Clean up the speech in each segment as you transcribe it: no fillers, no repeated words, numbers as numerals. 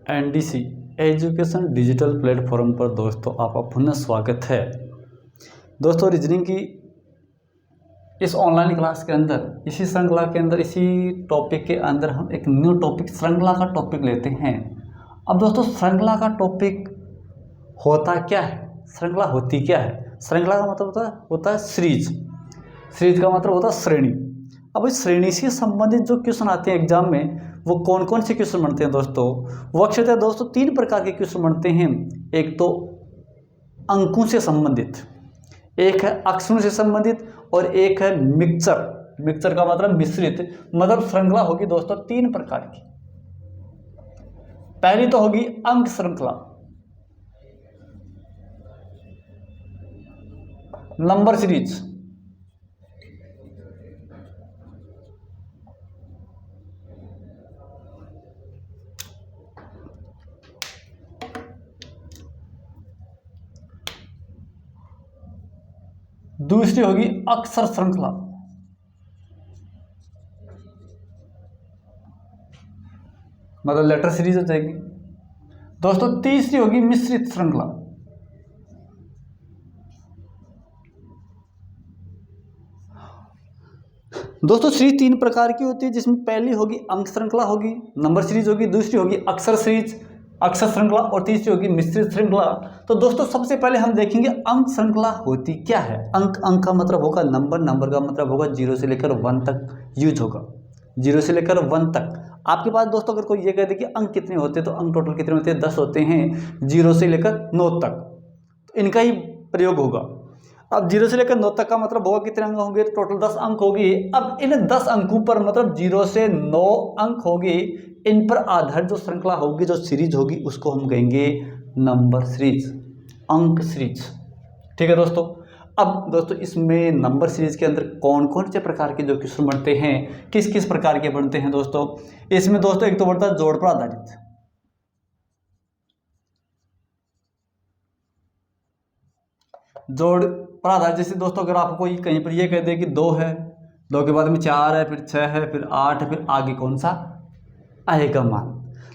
NDC education digital platform पर दोस्तों आपका पुनः स्वागत है। दोस्तों रीजनिंग की इस ऑनलाइन क्लास के अंदर, इसी श्रृंखला के अंदर, इसी टॉपिक के अंदर हम एक न्यू टॉपिक श्रृंखला का टॉपिक लेते हैं। अब दोस्तों श्रृंखला का टॉपिक होता क्या है, श्रृंखला होती क्या है? श्रृंखला का मतलब होता है सीरीज। सीरीज का मतलब होता है श्रेणी। अब इस श्रेणी से संबंधित जो क्वेश्चन आते हैं एग्जाम में, वो कौन कौन से क्वेश्चन बनते हैं दोस्तों? वो अक्षरतः दोस्तों 3 प्रकार के क्वेश्चन बनते हैं। एक तो अंकों से संबंधित, एक है अक्षरों से संबंधित और एक है मिक्सचर। मिक्सचर का मतलब मिश्रित। मतलब श्रृंखला होगी दोस्तों 3 प्रकार की। पहली तो होगी अंक श्रृंखला, नंबर सीरीज। दूसरी होगी अक्षर श्रृंखला, मतलब लेटर सीरीज हो जाएगी दोस्तों। तीसरी होगी मिश्रित श्रृंखला। दोस्तों सीरीज 3 प्रकार की होती है, जिसमें पहली होगी अंक श्रृंखला होगी, नंबर सीरीज होगी, दूसरी होगी अक्षर सीरीज, अक्षर श्रृंखला, और तीसरी होगी मिश्रित श्रृंखला। तो दोस्तों सबसे पहले हम देखेंगे अंक श्रृंखला होती क्या है। अंक का मतलब होगा नंबर, नंबर का मतलब होगा 0 से लेकर 1 तक यूज होगा। 0 से लेकर 1 तक। आपके पास दोस्तों अगर कोई ये कह दे कि अंक कितने होते हैं, तो अंक टोटल कितने होते हैं? 10 होते हैं, 0 से लेकर 9 तक। तो इनका ही प्रयोग होगा। अब 0 से लेकर 9 तक का मतलब होगा कितने अंक होंगे? तो टोटल 10 अंक होगी। अब इन 10 अंकों पर, मतलब 0 से 9 अंक होगी, इन पर आधारित जो श्रृंखला होगी, जो सीरीज होगी, उसको हम कहेंगे नंबर सीरीज, अंक सीरीज। ठीक है दोस्तों। अब दोस्तों इसमें नंबर सीरीज के अंदर कौन कौन से प्रकार के जो क्वेश्चन बनते हैं, किस किस प्रकार के बनते हैं दोस्तों? इसमें दोस्तों एक तो बनता है जोड़ पर आधारित। जोड़ पर आधारित जैसे दोस्तों अगर आपको कोई कहीं पर ये कह दे कि 2 है, 2 के बाद में 4 है, फिर 6 है, फिर 8 है, फिर आगे कौन सा आएगा मान।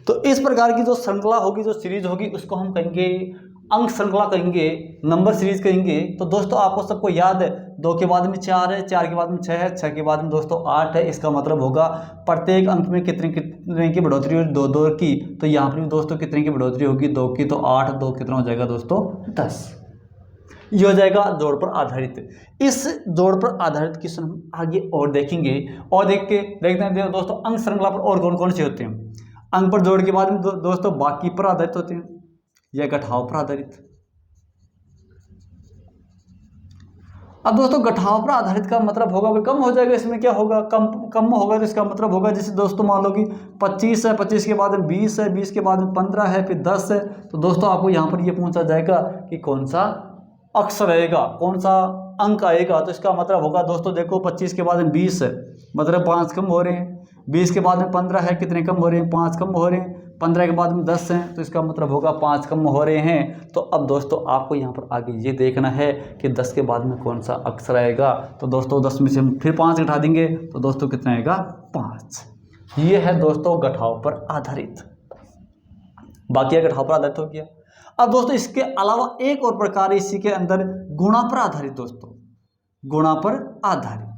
तो इस प्रकार की जो श्रृंखला होगी, जो सीरीज होगी, उसको हम कहेंगे अंक श्रृंखला कहेंगे, नंबर सीरीज कहेंगे। तो दोस्तों आपको सबको याद है 2 के बाद में 4 है, 4 के बाद में 6 है, 6 के बाद में दोस्तों 8 है। इसका मतलब होगा प्रत्येक अंक में कितने कितने की बढ़ोतरी होगी? 2 की। तो यहाँ पर भी दोस्तों कितने की बढ़ोतरी होगी? 2 की। तो 8, 2 कितना हो जाएगा दोस्तों? 10। ये हो जाएगा जोड़ पर आधारित। इस जोड़ पर आधारित क्वेश्चन हम आगे और देखेंगे, और देखते हैं दोस्तों अंक श्रृंखला पर और कौन कौन से होते हैं। अंक पर जोड़ के बाद में दोस्तों बाकी पर आधारित होते हैं या घटाव पर आधारित। अब दोस्तों घटाव पर आधारित का मतलब होगा कम हो जाएगा। इसमें क्या होगा? कम होगा। तो इसका मतलब होगा जैसे दोस्तों मान लो कि 25 है, 25 के बाद में 20 है, 20 के बाद में 15 है, फिर 10 है। तो दोस्तों आपको यहाँ पर ये पूछा जाएगा कि कौन सा अक्षर आएगा, कौन सा अंक आएगा। तो इसका मतलब होगा दोस्तों देखो 25 के बाद में 20 है, मतलब 5 कम हो रहे हैं। 20 के बाद में 15 है, कितने कम हो रहे हैं? 5 कम हो रहे हैं। 15 के बाद में 10 हैं, तो इसका मतलब होगा 5 कम हो रहे हैं। तो अब दोस्तों आपको यहाँ पर आगे ये देखना है कि 10 के बाद में कौन सा अक्षर आएगा। तो दोस्तों 10 में से हम फिर 5 घटा देंगे, तो दोस्तों कितना आएगा? 5। ये है दोस्तों घटाव पर आधारित। बाकी घटाव पर आधारित हो गया। अब दोस्तों इसके अलावा एक और प्रकार है इसी के अंदर, गुणा पर आधारित। दोस्तों गुणा पर आधारित।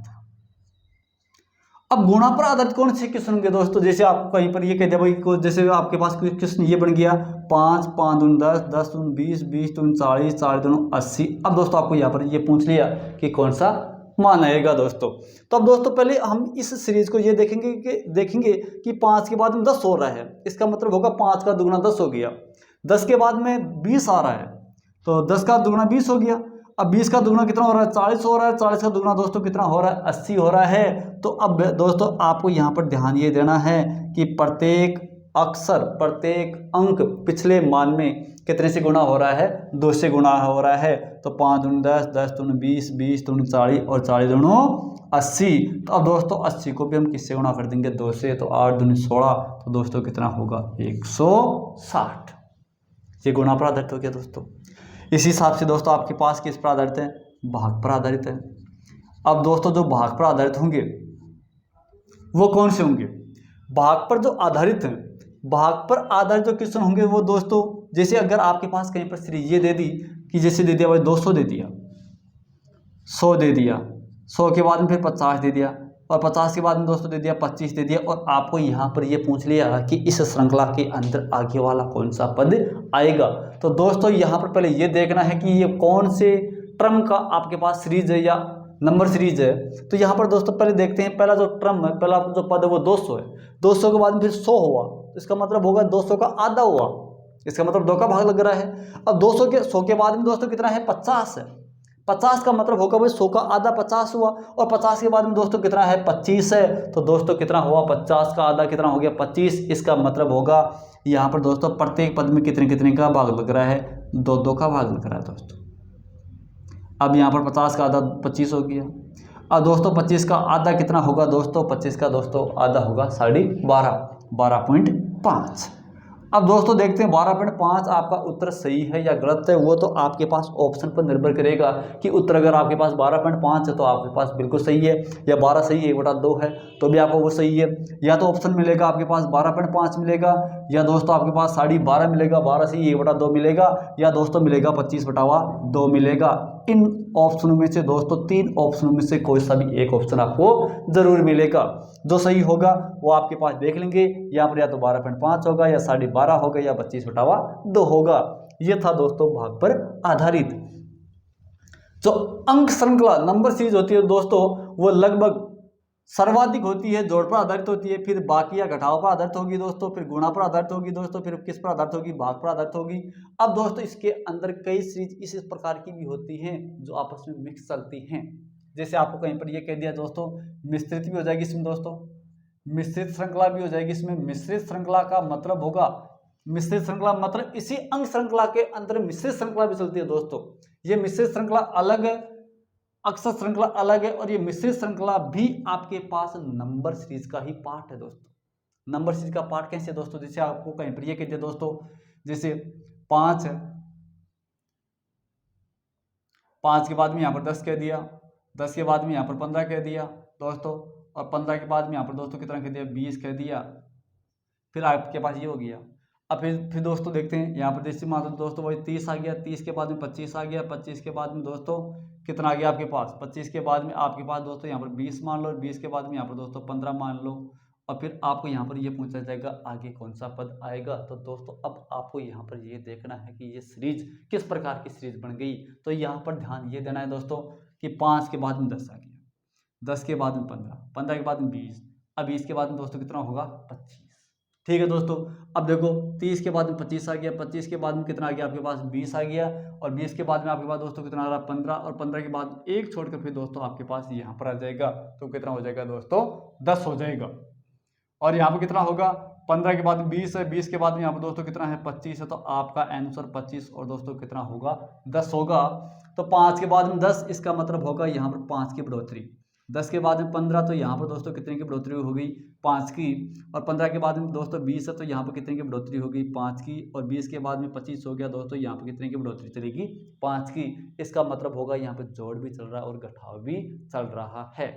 अब गुणा पर आधारित कौन से क्वेश्चन होंगे दोस्तों? जैसे आपको कहीं पर ये कह दिया भाई, जैसे आपके पास क्वेश्चन ये बन गया 5, 5 दूनी 10, 10 दूनी 20, 20 दूनी 40, 40 दूनी 80। अब दोस्तों आपको यहाँ पर ये पूछ लिया कि कौन सा मान आएगा दोस्तों। तो अब दोस्तों पहले हम इस सीरीज को ये देखेंगे कि 5 के बाद में 10 हो रहा है। इसका मतलब होगा 5 का दुगुना 10 हो गया। 10 के बाद में 20 आ रहा है, तो 10 का दुगुना 20 हो गया। अब 20 का दुगुना कितना हो रहा है? 40 हो रहा है। 40 का दुगुना दोस्तों कितना हो रहा है? 80 हो रहा है। तो अब दोस्तों आपको यहाँ पर ध्यान ये देना है कि प्रत्येक अक्षर, प्रत्येक अंक पिछले मान में कितने से गुणा हो रहा है? 2 से गुणा हो रहा है। तो 5 दूनी 10, 10 दूनी 20, 20 दूनी 40 और 40 दूनी 80। तो अब दोस्तों 80 को भी हम किससे गुणा कर देंगे? 2 से। तो 8 दूनी 16। तो दोस्तों कितना होगा? 160। ये गुणा पर आधारित हो गया दोस्तों। इसी हिसाब से दोस्तों आपके पास किस पर आधारित है? भाग पर आधारित है। अब दोस्तों जो भाग पर आधारित होंगे वो कौन से होंगे? भाग पर जो आधारित हैं भाग पर आधारित जो क्वेश्चन होंगे वो दोस्तों, जैसे अगर आपके पास कहीं पर सीरीज ये दे दी कि जैसे दे दिया भाई 200 दे दिया, 100 दे दिया, 100 के बाद में फिर 50 दे दिया, और 50 के बाद में दोस्तों दे दिया 25 दे दिया, और आपको यहाँ पर ये पूछ लिया कि इस श्रृंखला के अंदर आगे वाला कौन सा पद आएगा। तो दोस्तों यहाँ पर पहले ये देखना है कि ये कौन से टर्म का आपके पास सीरीज है या नंबर सीरीज है। तो यहाँ पर दोस्तों पहले देखते हैं, पहला जो टर्म है, पहला जो पद है वो 200 है। 200 के बाद में फिर 100 हुआ, तो इसका मतलब होगा 200 का आधा हुआ, इसका मतलब 2 का भाग लग रहा है। अब 200 के 100 के बाद में दोस्तों कितना है, 50 है। 50 का मतलब होगा भाई 100 का आधा 50 हुआ, और 50 के बाद में दोस्तों कितना है, 25 है। तो दोस्तों कितना हुआ, 50 का आधा कितना हो गया, 25। इसका मतलब होगा यहाँ पर दोस्तों प्रत्येक पद में कितने कितने का भाग लग रहा है, 2 का भाग लग रहा है दोस्तों। अब यहाँ पर 50 का आधा 25 हो गया। अब दोस्तों 25 का आधा कितना होगा दोस्तों, 25 का दोस्तों आधा होगा 12.5। अब दोस्तों देखते हैं 12.5 आपका उत्तर सही है या गलत है। वो तो आपके पास ऑप्शन पर निर्भर करेगा कि उत्तर अगर आपके पास 12.5 है तो आपके पास बिल्कुल सही है, या 12 सही है 1/2 है तो भी आपको वो सही है। या तो ऑप्शन मिलेगा आपके पास 12.5 मिलेगा, या दोस्तों आपके पास 12.5 मिलेगा, 12 सही 1/2 मिलेगा, या दोस्तों मिलेगा 25/2 मिलेगा। इन ऑप्शनों में से दोस्तों 3 ऑप्शनों में से कोई सा भी एक ऑप्शन आपको जरूर मिलेगा। जो सही होगा वो आपके पास देख लेंगे, यहाँ पर या तो 12.5 होगा, या 12.5 होगा, या 25/2 होगा। ये था दोस्तों भाग पर आधारित। जो अंक श्रृंखला नंबर सीरीज होती है दोस्तों, वो लगभग सर्वाधिक होती है जोड़ पर आधारित होती है, फिर बाकी या घटाव पर आधारित होगी दोस्तों, फिर गुणा पर आधारित होगी दोस्तों, फिर किस पर आधारित होगी, भाग पर आधारित होगी। अब दोस्तों इसके अंदर कई सीरीज इस प्रकार की भी होती हैं जो आपस में मिक्स चलती हैं। जैसे आपको कहीं पर ये कह दिया दोस्तों मिश्रित भी हो जाएगी इसमें दोस्तों, मिश्रित श्रृंखला भी हो जाएगी इसमें। मिश्रित श्रृंखला का मतलब होगा, मिश्रित श्रृंखला मतलब इसी अंक श्रृंखला के अंदर मिश्रित श्रृंखला भी चलती है दोस्तों। ये मिश्रित श्रृंखला अलग है, अक्सर श्रृंखला अलग है, और ये मिश्रित श्रृंखला भी आपके पास नंबर सीरीज का ही पार्ट है दोस्तों। नंबर सीरीज का पार्ट कैसे दोस्तों, जैसे आपको कहीं पर ये कह दिया दोस्तों, जैसे 5 है, 5 के बाद में यहाँ पर 10 कह दिया, 10 के बाद में यहाँ पर 15 कह दिया दोस्तों, और 15 के बाद में यहाँ पर दोस्तों कितना कह दिया, 20 कह दिया। फिर आपके पास ये हो गया। अब फिर दोस्तों देखते हैं यहाँ पर जैसे मान लो दोस्तों वही 30 आ गया, 30 के बाद में 25 आ गया, 25 के बाद में दोस्तों कितना आ गया आपके पास, 25 के बाद में आपके पास दोस्तों यहाँ पर 20 मान लो, और 20 के बाद में यहाँ पर दोस्तों 15 मान लो, और फिर आपको यहाँ पर ये पूछा जाएगा आगे कौन सा पद आएगा। तो दोस्तों अब आपको यहाँ पर ये देखना है कि ये सीरीज किस प्रकार की सीरीज बन गई। तो यहाँ पर ध्यान ये देना है दोस्तों कि 5 के बाद में 10 आ गया, 10 के बाद में 15, 15 के बाद में 20, अब 20 के बाद में दोस्तों कितना होगा, 25। ठीक है दोस्तों। अब देखो 30 के बाद में 25 आ गया, 25 के बाद में कितना आ गया आपके पास, 20 आ गया, और 20 के बाद में आपके पास दोस्तों कितना आ रहा, 15, और 15 के बाद एक छोड़कर फिर दोस्तों आपके पास यहाँ पर आ जाएगा, तो कितना हो जाएगा दोस्तों, 10 हो जाएगा। और यहाँ पर कितना होगा, 15 के बाद में 20 है, 20 के बाद में यहाँ पर दोस्तों कितना है, 25 है, तो आपका आंसर 25 और दोस्तों कितना होगा, 10 होगा। तो 5 के बाद में 10, इसका मतलब होगा यहाँ पर 5 की बढ़ोतरी। 10 के बाद में 15, तो यहाँ पर दोस्तों कितने की बढ़ोतरी हो गई, 5 की। और 15 के बाद में दोस्तों 20 है, तो यहाँ पर कितने की बढ़ोतरी हो गई, 5 की। और 20 के बाद में 25 हो गया दोस्तों, यहाँ पर कितने की बढ़ोतरी चलेगी, 5 की। इसका मतलब होगा यहाँ पर जोड़ भी चल रहा है और घटाव भी चल रहा है।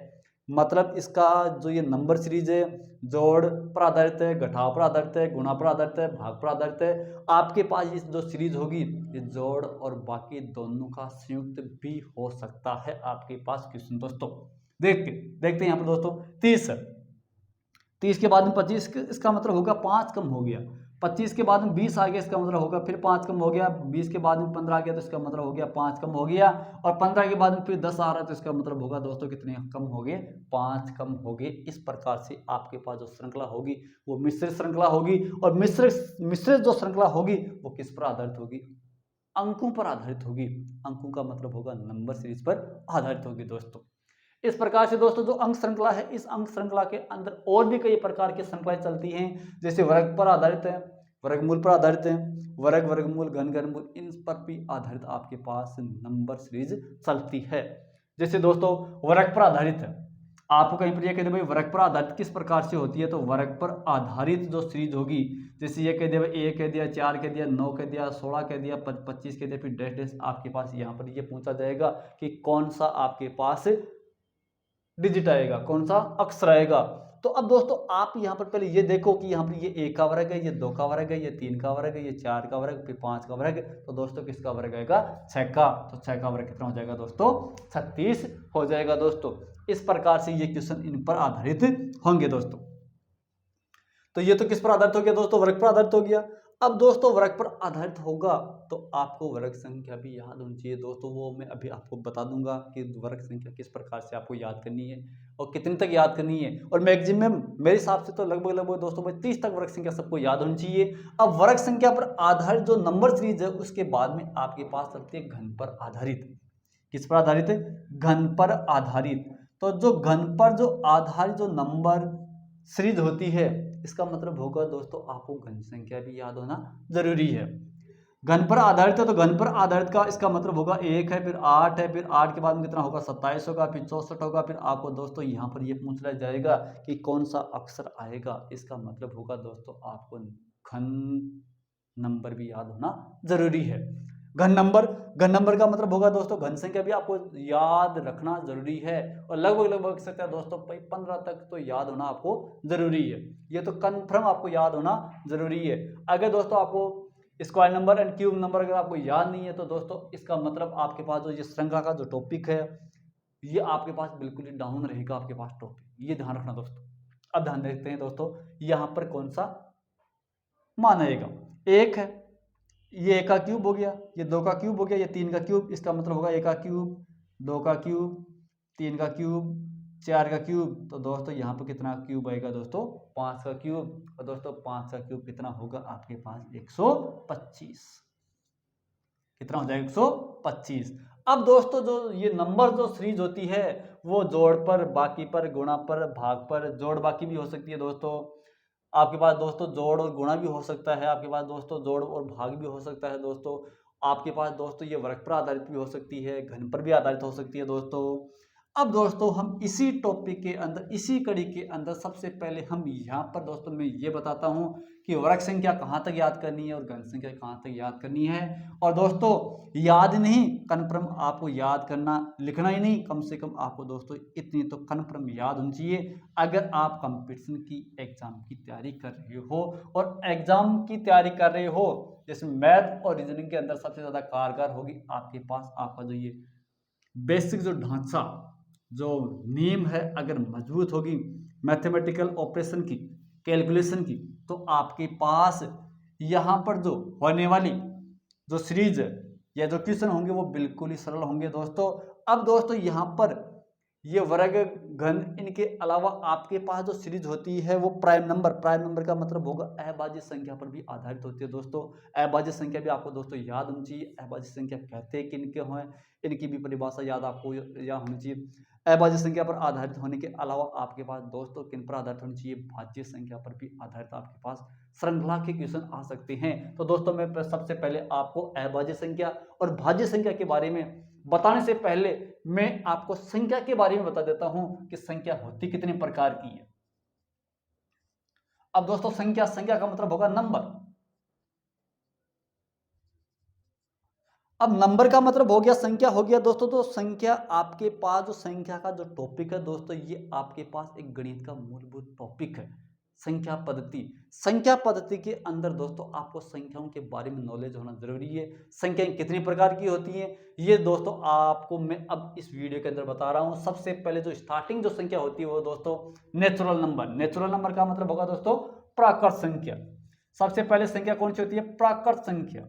मतलब इसका जो ये नंबर सीरीज है, जोड़ पर आधारित है, घटाव पर आधारित है, गुणा पर आधारित है, भाग पर आधारित है। आपके पास ये जो सीरीज होगी ये जोड़ और बाकी दोनों का संयुक्त भी हो सकता है आपके पास क्वेश्चन दोस्तों। देखते हैं यहाँ पर दोस्तों 30 है, 30 के बाद में 25, इसका मतलब होगा 5 कम हो गया। 25 के बाद में 20 आ गया, इसका मतलब होगा फिर 5 कम हो गया। 20 के बाद में 15 आ गया, तो इसका मतलब हो गया 5 कम हो गया। और 15 के बाद में फिर 10 आ रहा है, तो इसका मतलब होगा दोस्तों कितने कम हो गए, 5 कम हो गए। इस प्रकार से आपके पास जो श्रृंखला होगी वो मिश्रित श्रृंखला होगी। और मिश्रित जो श्रृंखला होगी वो किस पर आधारित होगी, अंकों पर आधारित होगी। अंकों का मतलब होगा नंबर सीरीज पर आधारित होगी दोस्तों। इस प्रकार से दोस्तों जो अंक श्रृंखला है, इस अंक श्रृंखला के अंदर और भी कई प्रकार की श्रृंखलाएं चलती हैं, जैसे वर्ग पर आधारित है, वर्गमूल पर आधारित है, वर्ग, वर्गमूल, घन, घनमूल, इन पर भी आधारित आपके पास नंबर सीरीज चलती है। जैसे दोस्तों वर्ग पर आधारित है, आपको कहीं पर यह कहते भाई वर्ग पर आधारित किस प्रकार से होती है, तो वर्ग पर आधारित जो सीरीज होगी, जैसे ये कह दिया भाई 1 कह दिया, 4 कह दिया, 9 कह दिया, 16 कह दिया, 25 कह दिया, फिर डैश डैश। आपके पास यहाँ पर ये पूछा जाएगा कि कौन सा आपके पास डिजिट आएगा, कौन सा अक्षर आएगा। तो अब दोस्तों आप यहाँ पर पहले ये देखो कि यहाँ पर ये 1 का वर्ग है, ये 2 का वर्ग है, ये 3 का वर्ग है, ये 4 का वर्ग, फिर 5 का वर्ग। तो दोस्तों किसका वर्ग आएगा? 6 का। तो 6 का वर्ग कितना हो जाएगा दोस्तों? 36 हो जाएगा दोस्तों। इस प्रकार से ये क्वेश्चन इन पर आधारित होंगे दोस्तों। तो ये तो किस पर आधारित हो गया दोस्तों? वर्ग पर आधारित हो गया। अब दोस्तों वर्ग पर आधारित होगा तो आपको वर्ग संख्या भी याद होनी चाहिए दोस्तों। वो मैं अभी आपको बता दूंगा कि वर्ग संख्या किस प्रकार से आपको याद करनी है और कितने तक याद करनी है। और मैक्सिमम मेरे हिसाब से तो लगभग दोस्तों भाई 30 तक वर्ग संख्या सबको याद होनी चाहिए। अब वर्ग संख्या पर आधारित जो नंबर सीरीज है उसके बाद में आपके पास चलती है घन पर आधारित। किस पर आधारित है? घन पर आधारित। तो जो घन पर जो आधारित जो नंबर सीरीज होती है इसका मतलब होगा दोस्तों आपको घन संख्या भी याद होना जरूरी है। घन पर आधारित है तो घन पर आधारित का इसका मतलब होगा 1 है, फिर 8 है, फिर 8 के बाद में कितना होगा? 27 होगा, फिर 64 होगा। फिर आपको दोस्तों यहाँ पर ये पूछ लिया जाएगा कि कौन सा अक्षर आएगा। इसका मतलब होगा दोस्तों आपको घन नंबर भी याद होना जरूरी है। घन नंबर का मतलब होगा दोस्तों घन संख्या भी आपको याद रखना जरूरी है। और लगभग सकता है दोस्तों 15 तक तो याद होना आपको जरूरी है। ये तो कन्फर्म आपको याद होना जरूरी है। अगर दोस्तों आपको square number and cube number अगर आपको याद नहीं है तो दोस्तों इसका मतलब आपके पास जो ये श्रृंखला का जो टॉपिक है ये आपके पास बिल्कुल ही डाउन रहेगा। आपके पास टॉपिक ये ध्यान रखना दोस्तों। अब ध्यान देखते हैं दोस्तों यहाँ पर कौन सा मान आएगा। 1 है, ये 1 का क्यूब हो गया, ये 2 का क्यूब हो गया, ये 3 का क्यूब। इसका मतलब होगा 1 का क्यूब, 2 का क्यूब, 3 का क्यूब, 4 का क्यूब। तो दोस्तों यहाँ पर कितना क्यूब आएगा दोस्तों? 5 का क्यूब। और दोस्तों 5 का क्यूब कितना होगा आपके पास? 125। कितना हो जाएगा? 125। अब दोस्तों जो ये नंबर जो सीरीज होती है वो जोड़ पर, बाकी पर, गुणा पर, भाग पर, जोड़ बाकी भी हो सकती है दोस्तों। आपके पास दोस्तों जोड़ और गुणा भी हो सकता है। आपके पास दोस्तों जोड़ और भाग भी हो सकता है दोस्तों। आपके पास दोस्तों ये वर्ग पर आधारित भी हो सकती है, घन पर भी आधारित हो सकती है दोस्तों। अब दोस्तों हम इसी टॉपिक के अंदर, इसी कड़ी के अंदर सबसे पहले हम यहाँ पर दोस्तों मैं ये बताता हूँ कि वर्ग संख्या कहाँ तक याद करनी है और घन संख्या कहाँ तक याद करनी है। और दोस्तों याद नहीं, कन्फर्म आपको याद करना, लिखना ही नहीं, कम से कम आपको दोस्तों इतनी तो कन्फर्म याद होनी चाहिए। अगर आप कंपटीशन की एग्जाम की तैयारी कर रहे हो और एग्जाम की तैयारी कर रहे हो जैसे मैथ और रीजनिंग के अंदर सबसे ज़्यादा कारगर होगी आपके पास आपका जो ये बेसिक जो ढांचा, जो नींव है अगर मजबूत होगी मैथमेटिकल ऑपरेशन की, कैलकुलेशन की, तो आपके पास यहाँ पर जो होने वाली जो सीरीज या जो क्वेश्चन होंगे वो बिल्कुल ही सरल होंगे दोस्तों। अब दोस्तों यहाँ पर ये वर्ग घन इनके अलावा आपके पास जो सीरीज होती है वो प्राइम नंबर का मतलब होगा अभाज्य संख्या पर भी आधारित होती है दोस्तों। अभाज्य संख्या भी आपको दोस्तों याद होनी चाहिए। अभाज्य संख्या कहते हैं किनके हैं, इनकी भी परिभाषा याद आपको याद होनी चाहिए। अभाज्य संख्या पर आधारित होने के अलावा आपके पास दोस्तों किन पर आधारित होनी चाहिए? भाज्य संख्या पर भी आधारित आपके पास श्रृंखला के क्वेश्चन आ सकते हैं। तो दोस्तों मैं सबसे पहले आपको अभाज्य संख्या और भाज्य संख्या के बारे में बताने से पहले मैं आपको संख्या के बारे में बता देता हूं कि संख्या होती कितने प्रकार की है। अब दोस्तों संख्या का मतलब होगा नंबर। अब नंबर का मतलब हो गया, संख्या हो गया दोस्तों। तो संख्या आपके पास जो संख्या का जो टॉपिक है दोस्तों ये आपके पास एक गणित का मूलभूत टॉपिक है, संख्या पद्धति के अंदर दोस्तों आपको संख्याओं के बारे में नॉलेज होना जरूरी है। संख्याएं कितनी प्रकार की होती हैं ये दोस्तों आपको मैं अब इस वीडियो के अंदर बता रहा हूं। सबसे पहले जो स्टार्टिंग जो संख्या होती है वो दोस्तों नेचुरल नंबर का मतलब होगा दोस्तों प्राकृत संख्या। सबसे पहले संख्या कौन सी होती है? प्राकृत संख्या।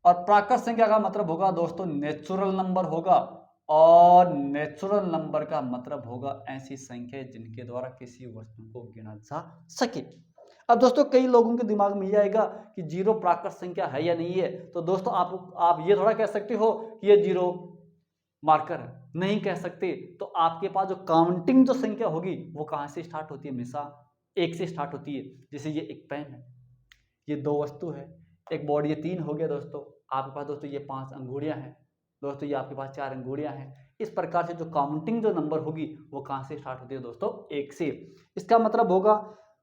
और प्राकृत संख्या का मतलब होगा दोस्तों नेचुरल नंबर होगा। और नेचुरल नंबर का मतलब होगा ऐसी संख्या जिनके द्वारा किसी वस्तु को गिना जा सके। अब दोस्तों कई लोगों के दिमाग में ये आएगा कि जीरो प्राकृत संख्या है या नहीं है। तो दोस्तों आप ये थोड़ा कह सकते हो कि ये जीरो मार्कर है, नहीं कह सकते। तो आपके पास जो काउंटिंग जो संख्या होगी वो कहाँ से स्टार्ट होती है? हमेशा 1 से स्टार्ट होती है। जैसे ये एक पेन है, ये 2 वस्तु है, एक बोर्ड, ये 3 हो गया दोस्तों। आपके पास दोस्तों ये 5 अंगुड़ियां हैं दोस्तों, ये आपके पास 4 अंगुड़ियां हैं। इस प्रकार से जो काउंटिंग जो नंबर होगी वो कहाँ से स्टार्ट होती है दोस्तों? 1 से। इसका मतलब होगा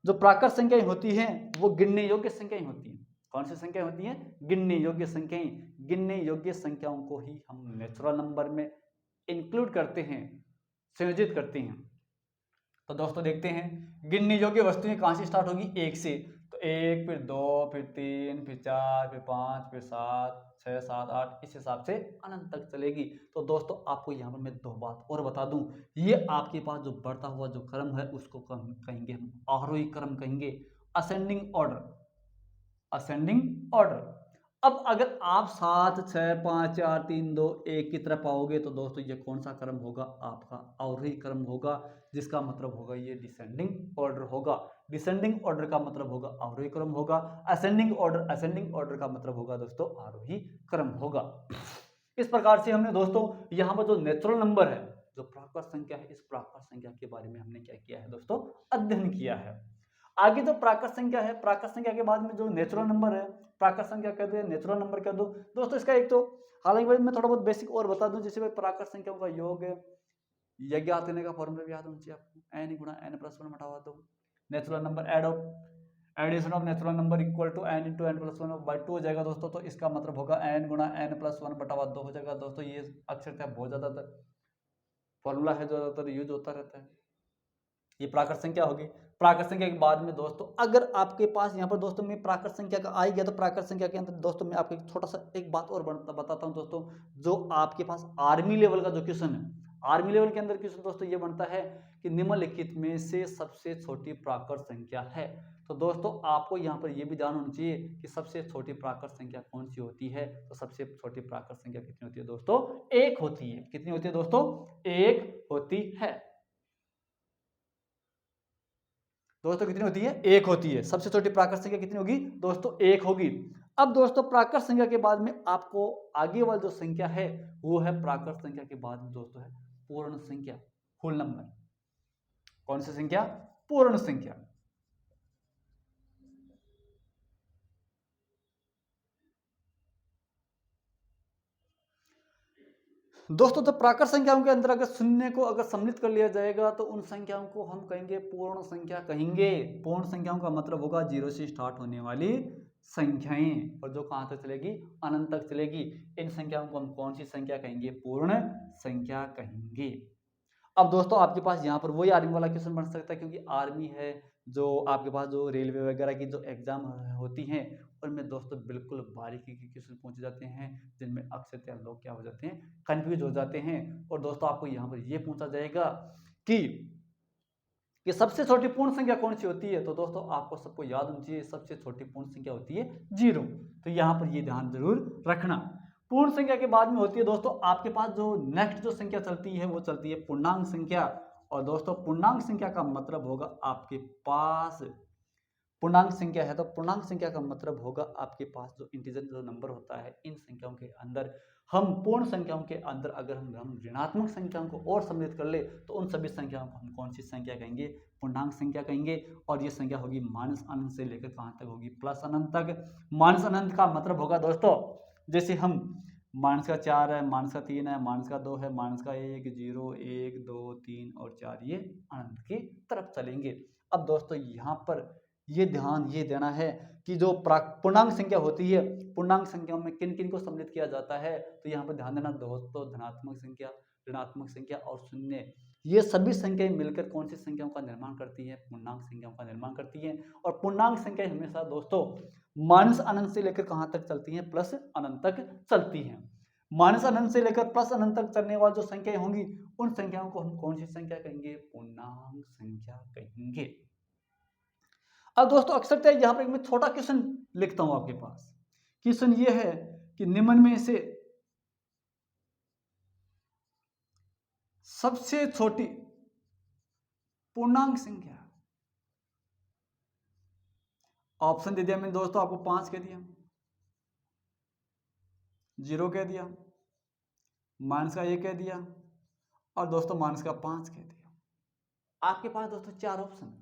जो प्राकृत संख्याएं होती हैं वो गिनने योग्य संख्याएं होती हैं। कौन सी संख्याएं होती हैं? गिनने योग्य संख्याएं। गिनने योग्य संख्याओं को ही हम नेचुरल नंबर में इंक्लूड करते हैं, संयोजित करते हैं। तो दोस्तों देखते हैं, गिनने योग्य वस्तुएं कहाँ से स्टार्ट होगी, 1 से। तो 1, फिर 2, फिर 3, फिर 4, फिर 5, फिर 7, 6, 7, 8, इस हिसाब से अनंत तक चलेगी। तो दोस्तों आपको यहाँ पर मैं 2 बात और बता दूं, ये आपके पास जो बढ़ता हुआ जो क्रम है उसको कहेंगे हम आरोही क्रम कहेंगे, असेंडिंग ऑर्डर, असेंडिंग ऑर्डर। अब अगर आप 7, 6, 5, 4, 3, 2, 1 की तरफ आओगे तो दोस्तों ये कौन सा क्रम होगा, आपका आरोही क्रम होगा, जिसका मतलब होगा ये डिसेंडिंग ऑर्डर होगा। डिसेंडिंग ऑर्डर का मतलब होगा आरोही क्रम होगा, असेंडिंग ऑर्डर का मतलब होगा दोस्तों आरोही क्रम होगा। इस प्रकार से हमने दोस्तों यहाँ पर जो नेचुरल नंबर है, जो प्राकृत संख्या है, इस प्राकृत संख्या के बारे में हमने क्या किया है दोस्तों, अध्ययन किया है। आगे जो प्राकृत संख्या है, प्राकृत संख्या के बाद में जो नेचुरल नंबर है, प्राकृत संख्या कह दो, नेचुरल नंबर कह दो दोस्तों। इसका एक तो हालांकि मैं थोड़ा बहुत बेसिक और बता दूं, जैसे भाई प्राकृत संख्याओं का योग है, यज्ञ करने का फॉर्मूला भी याद होना चाहिए आपको, n गुणा n प्लस 1 बटा 2। Natural number addition of natural number equal to n into n plus 1 by 2 हो जाएगा दोस्तों। तो इसका मतलब होगा n गुणा n प्लस 1 बटा 2 हो जाएगा दोस्तों। ये अक्षरतः बहुत ज्यादातर फॉर्मूला है, ज्यादातर यूज होता रहता है। ये प्राकृत संख्या होगी। प्राकृत संख्या के बाद में दोस्तों अगर आपके पास यहाँ पर दोस्तों में प्राकृत संख्या का आ गया, तो प्राकृत संख्या के अंदर दोस्तों मैं आपको छोटा सा एक बात और बताता हूँ दोस्तों। जो आपके पास आर्मी लेवल का जो क्वेश्चन है, आर्मी लेवल के अंदर क्वेश्चन दोस्तों ये बनता है कि निम्नलिखित में से सबसे छोटी प्राकृत संख्या है। तो दोस्तों आपको यहाँ पर यह भी ध्यान होना चाहिए कि सबसे छोटी प्राकृत संख्या कौन सी होती है। तो सबसे छोटी प्राकृत संख्या कितनी होती है दोस्तों, 1 होती है। कितनी होती है दोस्तों, 1 होती है दोस्तों। कितनी होती है, 1 होती है। सबसे छोटी प्राकृत संख्या कितनी होगी दोस्तों, 1 होगी। अब दोस्तों प्राकृत संख्या के बाद में आपको आगे वाली जो संख्या है वो है, प्राकृत संख्या के बाद में दोस्तों है पूर्ण संख्या, होल नंबर। कौन सी संख्या, पूर्ण संख्या। दोस्तों तो प्राकृत संख्याओं के अंदर अगर शून्य को अगर सम्मिलित कर लिया जाएगा तो उन संख्याओं को हम कहेंगे पूर्ण संख्या कहेंगे। पूर्ण संख्याओं का मतलब होगा 0 से स्टार्ट होने वाली संख्याएं, और जो कहां तक चलेगी, अनंत तक चलेगी। इन संख्याओं को हम कौन सी संख्या कहेंगे, पूर्ण संख्या कहेंगे। अब दोस्तों आपके पास यहाँ पर वही आर्मी वाला क्वेश्चन बन सकता है, क्योंकि आर्मी है जो आपके पास जो रेलवे वगैरह की जो एग्जाम होती हैं उनमें दोस्तों बिल्कुल बारीकी के क्वेश्चन पूछे जाते हैं, जिनमें अक्सर लोग क्या हो जाते हैं, कंफ्यूज हो जाते हैं। और दोस्तों आपको यहाँ पर ये पूछा जाएगा कि सबसे छोटी पूर्ण संख्या कौन सी होती है। तो दोस्तों आपको सबको याद होनी चाहिए, सबसे छोटी पूर्ण संख्या होती है 0। तो यहाँ पर ये ध्यान जरूर रखना। पूर्ण संख्या के बाद में होती है दोस्तों आपके पास जो नेक्स्ट जो संख्या चलती है वो चलती है पूर्णांक संख्या। और दोस्तों पूर्णांक संख्या का मतलब होगा आपके पास, पूर्णांक संख्या है तो पूर्णांक संख्या का मतलब होगा आपके पास जो इंटीजर जो नंबर होता है, इन संख्याओं के अंदर हम पूर्ण संख्याओं के अंदर अगर हम ऋणात्मक संख्याओं को और सम्मिलित कर ले तो उन सभी संख्याओं को हम कौन सी संख्या कहेंगे, पूर्णांक संख्या कहेंगे। और ये संख्या होगी माइनस अनंत से लेकर कहाँ तक होगी, प्लस अनंत तक। माइनस अनंत का मतलब होगा दोस्तों, जैसे हम माइनस का 4 है, माइनस का 3 है, माइनस का 2 है, माइनस का 1, 0, 1, 2, 3 और 4, ये अनंत की तरफ चलेंगे। अब दोस्तों यहाँ पर ये ध्यान ये देना है कि जो पूर्णांक संख्या होती है, पूर्णांक संख्याओं में किन किन को सम्मिलित किया जाता है। तो यहाँ पर ध्यान देना दोस्तों, धनात्मक संख्या, ऋणात्मक संख्या और शून्य, ये सभी संख्याएं मिलकर कौन सी संख्याओं का निर्माण करती है, पूर्णांक संख्याओं का निर्माण करती है। और पूर्णांक संख्या हमेशा दोस्तों माइनस अनंत से लेकर कहां तक चलती हैं, प्लस अनंत तक चलती हैं। माइनस अनंत से लेकर प्लस अनंत तक चलने वाली जो संख्याएं होंगी उन संख्याओं को हम कौन सी संख्या कहेंगे, पूर्णांक संख्या कहेंगे। अब दोस्तों अक्सर यहाँ पर मैं छोटा क्वेश्चन लिखता हूं आपके पास। क्वेश्चन ये है कि निम्न में से सबसे छोटी पूर्णांक संख्या, ऑप्शन दे दिया मैंने दोस्तों आपको, 5 कह दिया, 0 कह दिया, माइनस का 1 कह दिया और दोस्तों माइनस का 5 कह दिया। आपके पास दोस्तों 4 ऑप्शन,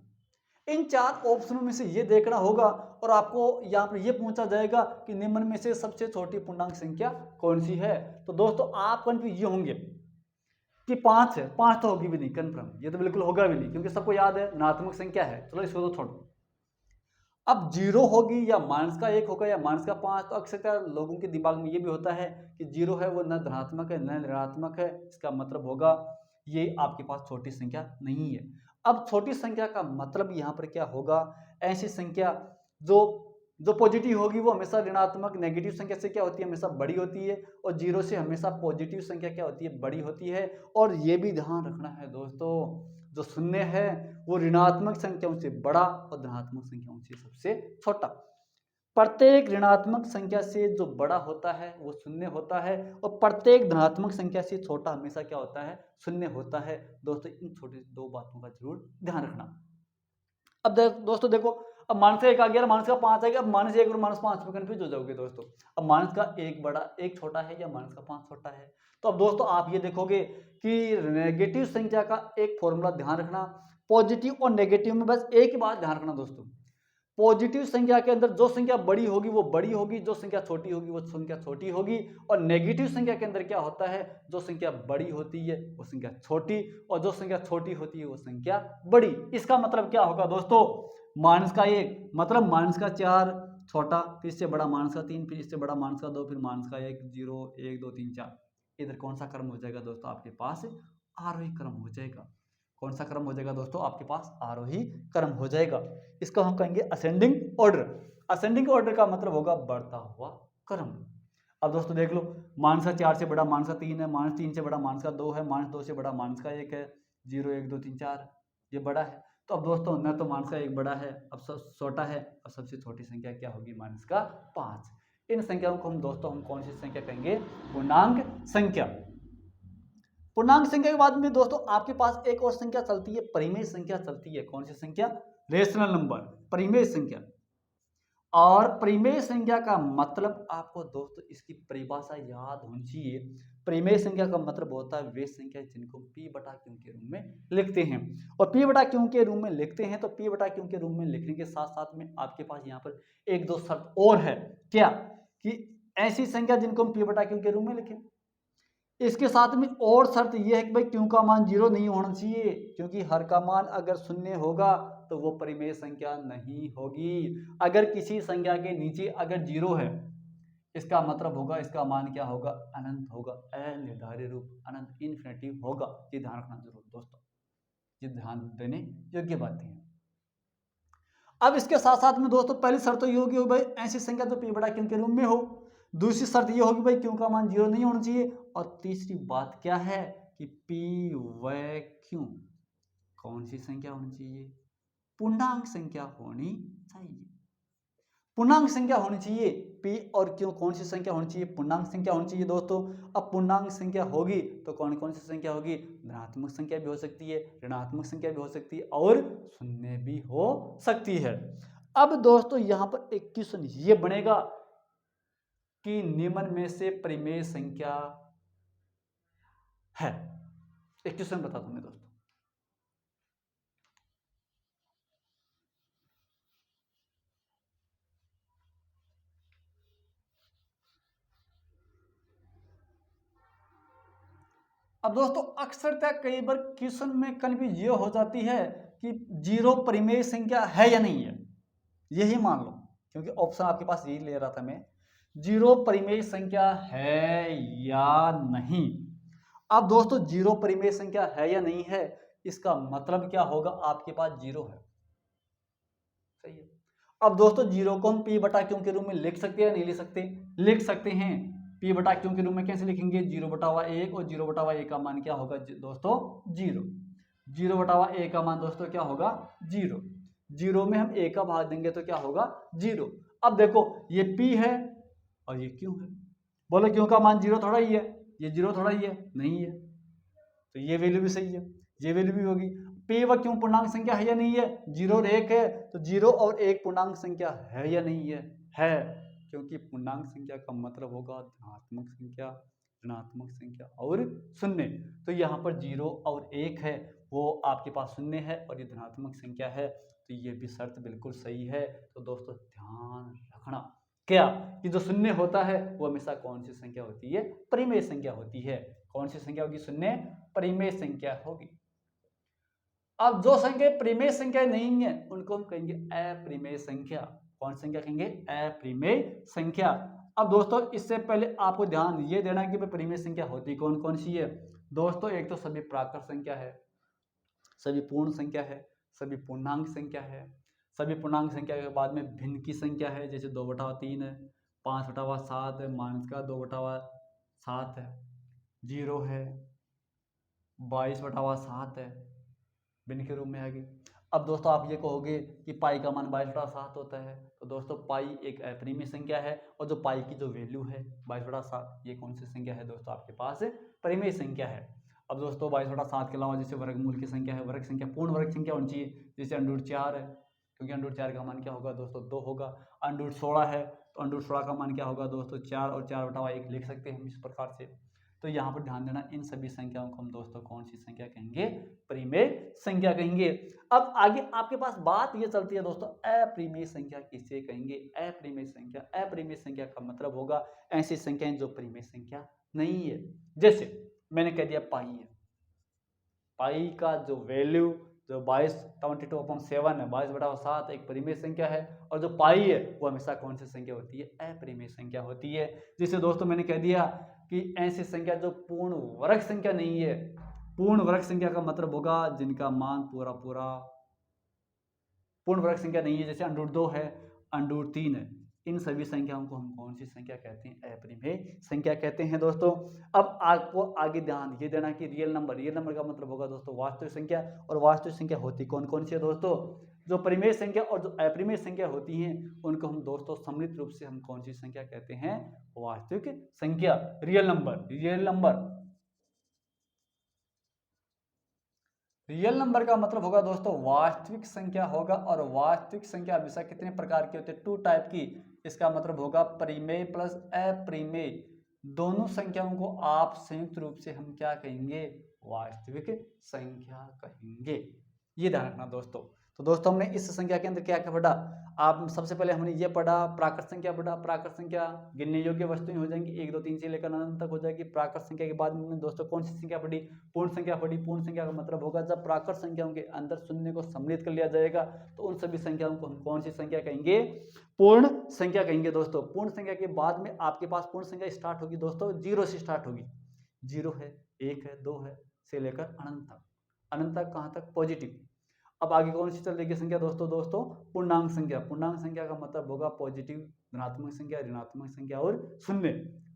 इन 4 ऑप्शनों में से ये देखना होगा और आपको यहाँ पर ये पूछा जाएगा कि निम्न में से सबसे छोटी पूर्णांक संख्या कौन सी है। तो दोस्तों आप कंफ्यूज ये होंगे कि 5 है, 5 तो होगी भी नहीं कन्फर्म, ये तो बिल्कुल होगा भी नहीं, क्योंकि सबको याद है ऋणात्मक संख्या है। चलो इसको तो छोड़ो। अब 0 होगी या माइनस का 1 होगा या माइनस का 5, तो अक्सर लोगों के दिमाग में ये भी होता है कि 0 है वो न धनात्मक है न ऋणात्मक है, इसका मतलब होगा ये आपके पास छोटी संख्या नहीं है। अब छोटी संख्या का मतलब यहाँ पर क्या होगा, ऐसी संख्या जो जो पॉजिटिव होगी वो हमेशा ऋणात्मक, नेगेटिव संख्या से क्या होती है, हमेशा बड़ी होती है, और जीरो से हमेशा पॉजिटिव संख्या क्या होती है, बड़ी होती है। और ये भी ध्यान रखना है दोस्तों, जो शून्य है वो ऋणात्मक संख्याओं से बड़ा और धनात्मक संख्याओं से सबसे छोटा। प्रत्येक ऋणात्मक संख्या से जो बड़ा होता है वो शून्य होता है, और प्रत्येक धनात्मक संख्या से छोटा हमेशा क्या होता है, शून्य होता है। दोस्तों इन छोटी दो बातों का जरूर ध्यान रखना। अब दोस्तों देखो, अब माइनस का 1 आ गया, माइनस का 5 आ गया, अब माइनस 1 और माइनस 5 में कंफ्यूज हो जाओगे दोस्तों। अब माइनस का 1 बड़ा, 1 छोटा है या माइनस का 5 छोटा है। तो अब दोस्तों आप ये देखोगे कि नेगेटिव संख्या का एक फॉर्मूला ध्यान रखना, पॉजिटिव और नेगेटिव में बस एक ही बात ध्यान रखना दोस्तों, पॉजिटिव संख्या के अंदर जो संख्या बड़ी होगी वो बड़ी होगी, जो संख्या छोटी होगी वो संख्या छोटी होगी, और नेगेटिव संख्या के अंदर क्या होता है, जो संख्या बड़ी होती है वो संख्या छोटी, और जो संख्या छोटी होती है वो संख्या बड़ी। इसका मतलब क्या होगा दोस्तों, माइनस का 1 मतलब माइनस का 4 छोटा, फिर इससे बड़ा माइनस का 3, फिर इससे बड़ा माइनस का 2, फिर माइनस का 1, 0 1 2 3 4। इधर कौन सा क्रम हो जाएगा दोस्तों, आपके पास आरोही क्रम हो जाएगा। कौन सा क्रम हो जाएगा दोस्तों, आपके पास आरोही क्रम हो जाएगा। इसको हम कहेंगे असेंडिंग ऑर्डर। असेंडिंग ऑर्डर का मतलब होगा बढ़ता हुआ क्रम। अब दोस्तों देख लो, माइनस का 4 से बड़ा माइनस का 3 है, माइनस 3 से बड़ा माइनस का 2 है, माइनस 2 से बड़ा माइनस का 1 है, 0 1 2 3 4 ये बड़ा है। तो अब दोस्तों न तो माइनस का 1 बड़ा है, अब सब छोटा है, और सबसे छोटी संख्या क्या होगी, माइनस का 5। इन संख्याओं को हम दोस्तों हम कौन सी संख्या कहेंगे, पूर्णांक संख्या। पूर्णांक संख्या के बाद में दोस्तों आपके पास एक और संख्या चलती है, परिमेय संख्या चलती है। कौन सी संख्या, रेशनल नंबर, परिमेय संख्या। और परिमेय संख्या का मतलब आपको दोस्तों इसकी परिभाषा याद होनी चाहिए। परिमेय संख्या का मतलब होता है वे संख्या जिनको p बटा q के रूप में लिखते हैं। और p बटा q के रूप में लिखते हैं तो p बटा q के रूप में लिखने के साथ साथ में आपके पास यहाँ पर एक दो शर्त और है, क्या, कि ऐसी संख्या जिनको हम p बटा q के रूप में लिखें। इसके साथ में और शर्त यह है कि भाई क्यों का मान 0 नहीं होना चाहिए, क्योंकि हर का मान अगर शून्य होगा तो वो परिमेय संख्या नहीं होगी। अगर किसी संख्या के नीचे अगर 0 है, इसका मतलब होगा इसका मान क्या होगा, अनंत होगा, अनिर्धारित रूप, अनंत, इन्फिनिटी होगा। ये ध्यान रखना जरूर दोस्तों, ये ध्यान देने योग्य बातें हैं। अब इसके साथ साथ में दोस्तों पहली शर्त तो ये होगी भाई ऐसी संख्या तो p बटा q के रूप में हो। दूसरी शर्त ये होगी भाई q का मान 0 नहीं होना चाहिए। और तीसरी बात क्या है कि p व q कौन सी संख्या होनी चाहिए, पूर्णांक संख्या होनी चाहिए। पूर्णांक संख्या होनी चाहिए, p और q कौन सी संख्या होनी चाहिए, पूर्णांक संख्या होनी चाहिए दोस्तों। अब पूर्णांक संख्या होगी तो कौन कौन सी संख्या होगी, धनात्मक संख्या भी हो सकती है, ऋणात्मक संख्या भी हो सकती है, और शून्य भी हो सकती है। अब दोस्तों यहाँ पर एक क्वेश्चन ये बनेगा कि निम्न में से परिमेय संख्या है। एक क्वेश्चन बता दूंगा दोस्तों, अब दोस्तों अक्सरतः कई बार क्वेश्चन में कन्फ्यूज ये हो जाती है कि 0 परिमेय संख्या है या नहीं है। यही मान लो, क्योंकि ऑप्शन आपके पास यही ले रहा था मैं, 0 परिमेय संख्या है या नहीं। अब दोस्तों 0 परिमेय संख्या है या नहीं है, इसका मतलब क्या होगा, आपके पास 0 है, सही है। अब दोस्तों 0 को हम p बटा q के रूप में लिख सकते हैं या नहीं लिख सकते, लिख सकते हैं। p बटा q के रूप में कैसे लिखेंगे, 0 बटा हुआ 1, और 0 बटा हुआ 1 का मान क्या होगा दोस्तों, 0। 0 बटा हुआ 1 का मान दोस्तों क्या होगा, 0। 0 में हम a का भाग देंगे तो क्या होगा, 0। अब देखो ये p है और ये q है, बोलो q का मान 0 थोड़ा ही है, ये 0 थोड़ा ही है, नहीं है, तो ये वैल्यू भी सही है, ये वैल्यू भी होगी। p व q पूर्णांक संख्या है या नहीं है, 0 और 1 है, तो 0 और 1 पूर्णांक संख्या है या नहीं है, है, क्योंकि पूर्णांक संख्या का मतलब होगा धनात्मक संख्या, ऋणात्मक संख्या और शून्य। तो यहाँ पर 0 और 1 है, वो आपके पास शून्य है, और ये धनात्मक संख्या है, तो ये भी शर्त बिल्कुल सही है। तो दोस्तों ध्यान रखना क्या, कि जो शून्य होता है वो हमेशा कौन सी संख्या होती है, परिमेय संख्या होती है। कौन सी संख्या होगी, शून्य परिमेय संख्या होगी। अब जो संख्या परिमेय संख्या नहीं है उनको हम कहेंगे अपरिमेय संख्या। कौन संख्या कहेंगे, अपरिमेय संख्या। अब दोस्तों इससे पहले आपको ध्यान ये देना कि परिमेय संख्या होती कौन कौन सी है दोस्तों। एक तो सभी प्राकृत संख्या है, सभी पूर्ण संख्या है, सभी पूर्णांक संख्या है। सभी पूर्णांक संख्या के बाद में भिन्न की संख्या है, जैसे 2/3 है, 5/7 है, माइनस का 2/7 है, 0 है, 22/7 है, भिन्न के रूप में आ गई। अब दोस्तों आप ये कहोगे कि पाई का मान 22/7 होता है, तो दोस्तों पाई एक अपरिमेय संख्या है, और जो पाई की जो वैल्यू है 22/7, ये कौन सी संख्या है दोस्तों, आपके पास परिमेय संख्या है। अब दोस्तों 22/7 के अलावा जैसे वर्गमूल की संख्या है, वर्ग संख्या पूर्ण वर्ग संख्या होनी चाहिए, जैसे √4 है, क्योंकि √4 का मान क्या होगा दोस्तों 2 होगा। √16 है, तो √16 का मान क्या होगा दोस्तों 4, और 4/1 लिख सकते हैं हम इस प्रकार से। तो यहाँ पर ध्यान देना, इन सभी संख्याओं को हम दोस्तों कौन सी संख्या कहेंगे, परिमेय संख्या कहेंगे। अब आगे आपके पास बात ये चलती है दोस्तों, अपरिमेय संख्या किसे कहेंगे। अपरिमेय संख्या, अपरिमेय संख्या का मतलब होगा ऐसी संख्याएं जो परिमेय संख्या नहीं है। जैसे मैंने कह दिया पाई है, पाई का जो वैल्यू जो 22/7 है, 22/7 एक परिमेय संख्या है, और जो पाई है वो हमेशा कौन सी संख्या होती है, अपरिमेय संख्या होती है। जिसे दोस्तों मैंने कह दिया कि ऐसी संख्या जो पूर्ण वर्ग संख्या नहीं है। पूर्ण वर्ग संख्या का मतलब होगा जिनका मान पूरा पूर्ण वर्ग संख्या नहीं है, जैसे √2 है, √3 है, इन सभी संख्याओं को हम कौन सी संख्या कहते हैं, अपरिमेय संख्या कहते हैं दोस्तों। अब आपको आगे ध्यान ये देना कि रियल नंबर का मतलब होगा दोस्तों वास्तविक संख्या, और वास्तविक संख्या होती कौन कौन सी है दोस्तों, जो परिमेय संख्या और जो अपरिमेय संख्या होती हैं उनको हम दोस्तों सम्मिलित रूप से हम कौन सी संख्या कहते हैं, वास्तविक संख्या, रियल नंबर। रियल नंबर का मतलब होगा दोस्तों वास्तविक संख्या होगा, और वास्तविक संख्या हमेशा कितने प्रकार की होती है, 2 टाइप की। इसका मतलब होगा परिमेय प्लस अपरिमेय, दोनों संख्याओं को आप संयुक्त रूप से हम क्या कहेंगे, वास्तविक संख्या कहेंगे। ये ध्यान रखना दोस्तों। तो दोस्तों हमने इस संख्या के अंदर क्या क्या पढ़ा, आप सबसे पहले हमने ये पढ़ा प्राकृत संख्या पढ़ा। प्राकृत संख्या गिनने योग्य वस्तुएं हो जाएंगी, 1 2 3 से लेकर अनंत तक हो जाएगी। प्राकृत संख्या के बाद में दोस्तों कौन सी संख्या पढ़ी, पूर्ण संख्या पढ़ी। पूर्ण संख्या का मतलब होगा जब प्राकृत संख्याओं के अंदर शून्य को सम्मिलित कर लिया जाएगा तो उन सभी संख्याओं को हम कौन सी संख्या कहेंगे, पूर्ण संख्या कहेंगे दोस्तों। पूर्ण संख्या के बाद में आपके पास पूर्ण संख्या स्टार्ट होगी दोस्तों 0 से स्टार्ट होगी, 0 है, 1 है, 2 है, से लेकर अनंत तक। अनंत तक कहाँ तक, पॉजिटिव। अब आगे कौन सी चल रही है संख्या दोस्तों पूर्णांक संख्या। पूर्णांक संख्या का मतलब होगा पॉजिटिव, धनात्मक संख्या, ऋणात्मक संख्या और शून्य,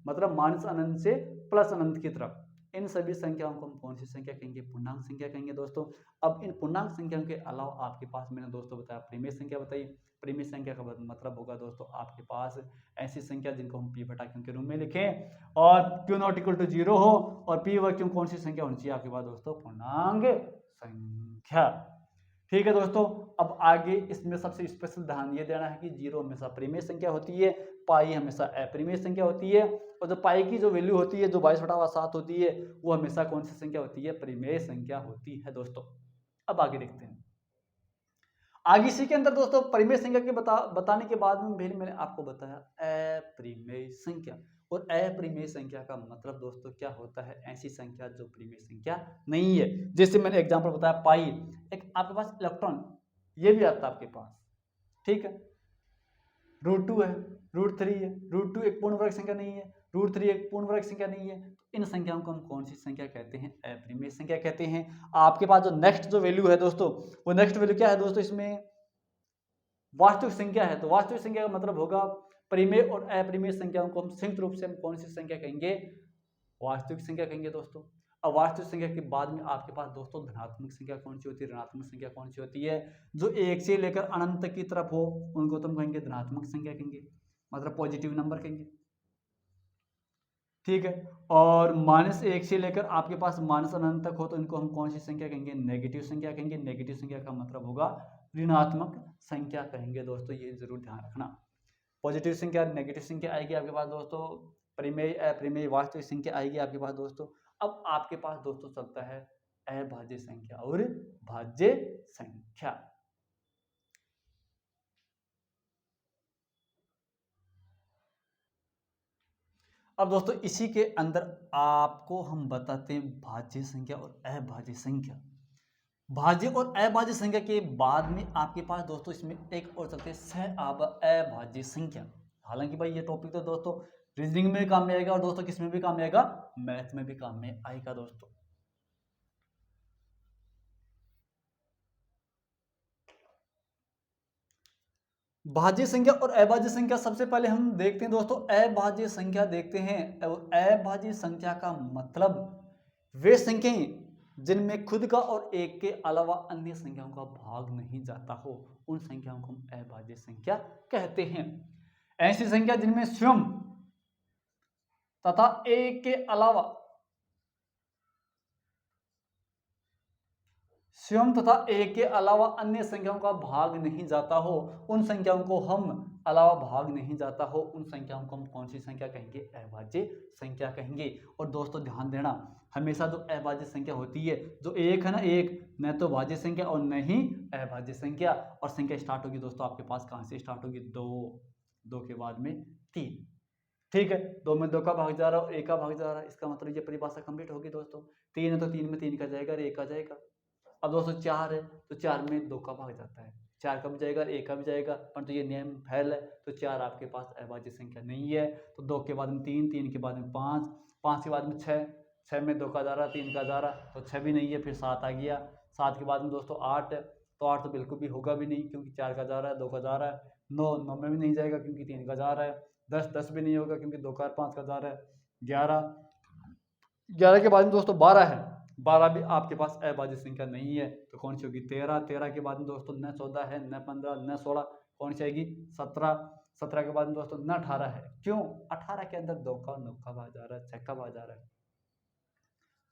मतलब माइनस अनंत से प्लस अनंत की तरफ। इन सभी संख्याओं को हम कौन सी संख्या कहेंगे, पूर्णांक संख्या कहेंगे दोस्तों। अब इन पूर्णांक संख्याओं के अलावा आपके पास मैंने दोस्तों बताया परिमेय संख्या बताई। परिमेय संख्या का मतलब होगा दोस्तों आपके पास ऐसी संख्या जिनको हम p/q के रूप में लिखें और q≠0 हो, और p/q कौन सी संख्या होनी चाहिए आपके पास दोस्तों, पूर्णांक संख्या। ठीक है दोस्तों। अब आगे इसमें सबसे स्पेशल ध्यान ये देना है कि 0 हमेशा परिमेय संख्या होती है, पाई हमेशा अपरिमेय संख्या होती है, और जो पाई की जो वैल्यू होती है जो 22/7 होती है वो हमेशा कौन सी संख्या होती है, परिमेय संख्या होती है दोस्तों। अब आगे देखते हैं। आगे इसी के अंदर दोस्तों परिमेय संख्या के बताने के बाद में फिर मैंने आपको बताया अपरिमेय संख्या। और अपरिमेय संख्या का मतलब दोस्तों क्या होता है, ऐसी संख्या जो परिमेय संख्या नहीं है। जैसे मैंने एग्जांपल बताया पाई, एक आपके पास इलेक्ट्रॉन ये भी आता है आपके पास, ठीक है, √2 है, √3 है। √2 एक पूर्ण वर्ग संख्या नहीं है, √3 एक पूर्ण वर्ग संख्या नहीं है। तो इन संख्याओं को हम कौन सी संख्या कहते हैं, अपरिमेय संख्या कहते हैं। आपके पास जो नेक्स्ट जो वैल्यू है दोस्तों, वो नेक्स्ट वैल्यू क्या है दोस्तों, इसमें वास्तविक संख्या है। तो वास्तविक संख्या का मतलब होगा परिमेय और अपरिमेय संख्याओं को हम संयुक्त रूप से हम कौन सी संख्या कहेंगे, वास्तविक संख्या कहेंगे दोस्तों। अब वास्तविक संख्या के बाद में आपके पास दोस्तों धनात्मक संख्या कौन सी होती है, ऋणात्मक संख्या कौन सी होती है, जो 1 से लेकर अनंत की तरफ हो उनको तो हम कहेंगे धनात्मक संख्या कहेंगे, मतलब पॉजिटिव नंबर कहेंगे, ठीक है। और -1 से लेकर आपके पास माइनस अनंत तक हो तो इनको हम कौन सी संख्या कहेंगे, नेगेटिव संख्या कहेंगे। नेगेटिव संख्या का मतलब होगा ऋणात्मक संख्या कहेंगे दोस्तों, ये जरूर ध्यान रखना। पॉजिटिव संख्या, नेगेटिव संख्या आएगी आपके पास दोस्तों, परिमेय अपरिमेय वास्तविक संख्या आएगी आपके पास दोस्तों। अब आपके पास दोस्तों चलता है अभाज्य संख्या और भाज्य संख्या। अब दोस्तों इसी के अंदर आपको हम बताते हैं भाज्य संख्या और अभाज्य संख्या। भाज्य और अभाज्य संख्या के बाद में आपके पास दोस्तों इसमें एक और चलते हैं अभाज्य संख्या। हालांकि भाई ये टॉपिक तो दोस्तों रीजनिंग में भी काम में आएगा और दोस्तों किस में भी काम में आएगा, मैथ में भी काम में आएगा दोस्तों। भाज्य संख्या और अभाज्य संख्या, सबसे पहले हम देखते हैं दोस्तों अभाज्य संख्या देखते हैं। और अभाज्य संख्या का मतलब वे संख्याएं जिनमें खुद का और एक के अलावा अन्य संख्याओं का भाग नहीं जाता हो, उन संख्याओं को हम अभाज्य संख्या कहते हैं। ऐसी संख्या जिनमें स्वयं तथा एक के अलावा स्वयं तथा एक के अलावा अन्य संख्याओं का भाग नहीं जाता हो, उन संख्याओं को हम अलावा भाग नहीं जाता हो, उन संख्याओं को हम कौन सी संख्या कहेंगे? अभाज्य संख्या कहेंगे। और दोस्तों ध्यान देना, हमेशा जो अभाज्य संख्या होती है, जो एक है ना, एक न तो भाज्य संख्या और न ही अभाज्य संख्या। और संख्या स्टार्ट होगी दोस्तों आपके पास कहां से स्टार्ट होगी? दो, दो के बाद में तीन। ठीक है, दो में दो का भाग जा रहा है और एक का भाग जा रहा है, इसका मतलब ये परिभाषा कंप्लीट होगी दोस्तों। तीन है तो तीन में तीन का जाएगा और एक का जाएगा। अब दोस्तों चार है तो चार में दो का भाग जाता है, चार का भी जाएगा एक का भी जाएगा, परंतु ये नियम फैल है तो चार आपके पास अभाज्य संख्या नहीं है। तो दो के बाद में तीन, तीन के बाद में पाँच, पाँच के बाद में छः, छः में दो का जा रहा, तीन का जा रहा, तो छः भी नहीं है। फिर सात आ गया, सात के बाद में दोस्तों आठ, तो आठ तो बिल्कुल भी होगा भी नहीं क्योंकि चार का जा रहा है, दो का जा रहा है। नौ, नौ में भी नहीं जाएगा क्योंकि तीन का जा रहा है। दस, दस भी नहीं होगा क्योंकि दो का पाँच का जा रहा है। ग्यारह, ग्यारह के बाद में दोस्तों बारह है, बारह भी आपके पास अभाज्य संख्या नहीं है, तो कौन सी होगी? तेरह, तेरह के बाद में दोस्तों न चौदह है, न पंद्रह, न सोलह, कौन सी आएगी? सत्रह, सत्रह के बाद में दोस्तों न अठारह है। क्यों? अठारह के अंदर दो का, नौ का भाग जा रहा है, छह का भाग जा रहा है।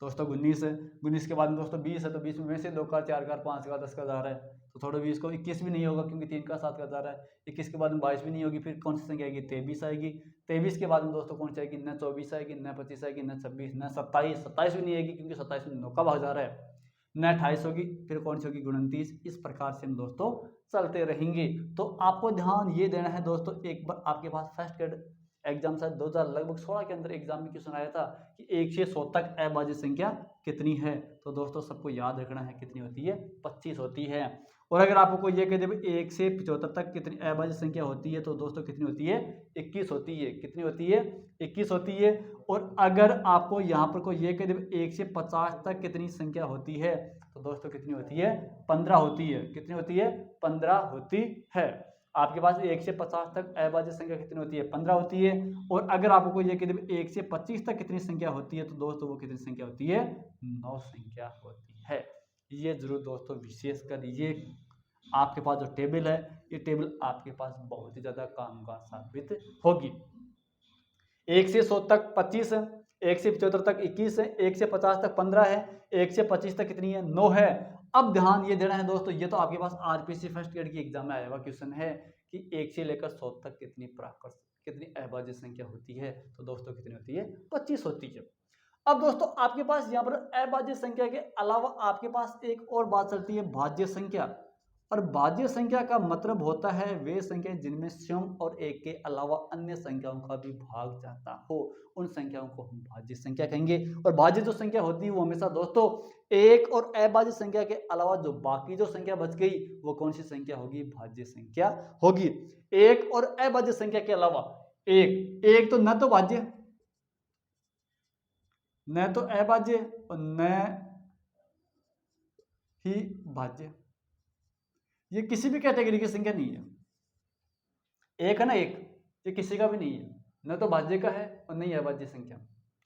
दोस्तों उन्नीस है, उन्नीस के बाद में दोस्तों बीस है, तो बीस में से दो का, चार का, पाँच का, दस का जा रहा है, तो थोड़ा बीस को। इक्कीस भी नहीं होगा क्योंकि तीन का, सात का जा रहा है। इक्कीस के बाद में बाईस भी नहीं होगी, फिर कौन सी संख्या आएगी? तेईस आएगी। तेईस के बाद में दोस्तों कौन सी आएगी? न चौबीस आएगी, न पच्चीस आएगी, न छब्बीस, न सत्ताईस, सत्ताईस भी नहीं आएगी क्योंकि सत्ताईस में नौ का भाग जा रहा है। न अट्ठाईस होगी, फिर कौन सी होगी? 29। इस प्रकार से हम दोस्तों चलते रहेंगे। तो आपको ध्यान ये देना है दोस्तों, एक बार आपके पास फर्स्ट ग्रेड एग्जाम शायद 2016 के अंदर एग्जाम में क्वेश्चन आया था कि 1 से 100 तक अभाज्य संख्या कितनी है। तो दोस्तों सबको याद रखना है कितनी होती है? 25 होती है। और अगर आपको ये कह दे 1 से 75 तक कितनी अभाज्य संख्या होती है, तो दोस्तों कितनी होती है? 21 होती है। कितनी होती है? 21 होती है। और अगर आपको यहाँ पर कोई ये कह दे 1 से 50 तक कितनी संख्या होती है, तो दोस्तों कितनी होती है? 15 होती है। कितनी होती है? 15 होती है। आपके पास 1 से 50 तक अभाज्य संख्या कितनी होती है? 15 होती है। और अगर आपको ये कह दे 1 से 25 तक कितनी संख्या होती है, तो दोस्तों वो कितनी संख्या होती है? 9 संख्या होती है। ये जरूर दोस्तों विशेषकर ये आपके पास जो टेबल है, ये टेबल आपके पास बहुत ही ज्यादा काम का साबित होगी। 1 से 100 तक 25 है, 1 से 75 तक 21 है, 1 से 50 तक 15 है, 1 से 25 तक कितनी है? 9 है। अब ध्यान ये देना है दोस्तों, ये तो आपके पास आरपीसी फर्स्ट ग्रेड की एग्जाम में आया हुआ क्वेश्चन है कि 1 से लेकर 100 तक कितनी अभाज्य संख्या होती है, तो दोस्तों कितनी होती है? 25 होती है। अब दोस्तों आपके पास यहाँ पर अभाज्य संख्या के अलावा आपके पास एक और बात चलती है, भाज्य संख्या। और भाज्य संख्या का मतलब होता है वे संख्या जिनमें स्वयं और एक के अलावा अन्य संख्याओं का भी भाग जाता हो, उन संख्याओं को हम भाज्य संख्या कहेंगे। और भाज्य जो संख्या होती है वो हमेशा दोस्तों एक और अभाज्य संख्या के अलावा जो बाकी जो संख्या बच गई वो कौन सी संख्या होगी? भाज्य संख्या होगी। एक और अभाज्य संख्या के अलावा एक तो न तो भाज्य, न तो अभाज्य और न ही भाज्य, ये किसी भी कैटेगरी की संख्या नहीं है। एक है ना, एक, ये किसी का भी नहीं है, न तो भाज्य का है और नहीं है अभाज्य संख्या।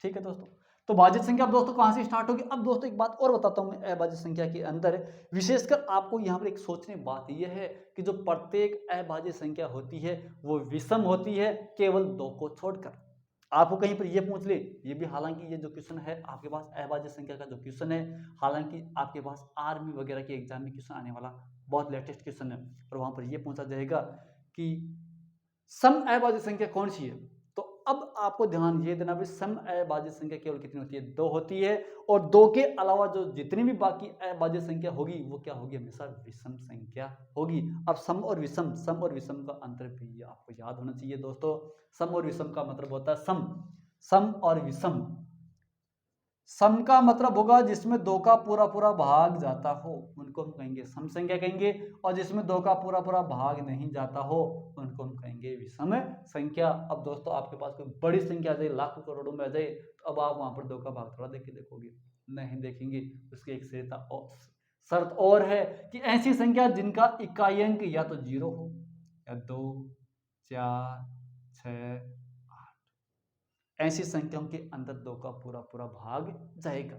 ठीक है दोस्तों, तो भाज्य संख्या अब दोस्तों कहां से स्टार्ट होगी? अब दोस्तों एक बात और बताता हूं मैं अभाज्य संख्या के अंदर, विशेषकर आपको यहां पर एक सोचने बात यह है कि जो प्रत्येक अभाज्य संख्या होती है वो विषम होती है, केवल दो को छोड़कर। आपको कहीं पर ये पूछ ले, ये भी हालांकि ये जो क्वेश्चन है आपके पास अभाज्य संख्या का जो क्वेश्चन है, हालांकि आपके पास आर्मी वगैरह के एग्जाम में क्वेश्चन आने वाला बहुत लेटेस्ट क्वेश्चन है, और वहां पर ये पूछा जाएगा कि सम अभाज्य संख्या कौन सी है। तो अब आपको ध्यान ये देना भी सम अभाज्य संख्या केवल कितनी होती है? 2 होती है। और 2 के अलावा जो जितनी भी बाकी अभाज्य संख्या होगी वो क्या होगी? हमेशा विषम संख्या होगी। अब सम और विषम का अंतर भी आपको याद होना चाहिए दोस्तों। सम और विषम का मतलब होता है सम और विषम। सम का मतलब होगा जिसमें 2 का पूरा पूरा भाग जाता हो, उनको हम कहेंगे सम संख्या कहेंगे। और जिसमें 2 का पूरा पूरा भाग नहीं जाता हो उनको हम कहेंगे विषम संख्या। अब दोस्तों आपके पास कोई बड़ी संख्या आ जाए, लाखों करोड़ों में आ जाए, तो अब आप वहां पर 2 का भाग थोड़ा देख के देखोगे, नहीं देखेंगे। उसकी एक शर्त और है कि ऐसी संख्या जिनका इकाई अंक या तो 0 हो या 2 4 6 8 ऐसी संख्याओं के अंदर 2 का पूरा पूरा भाग जाएगा।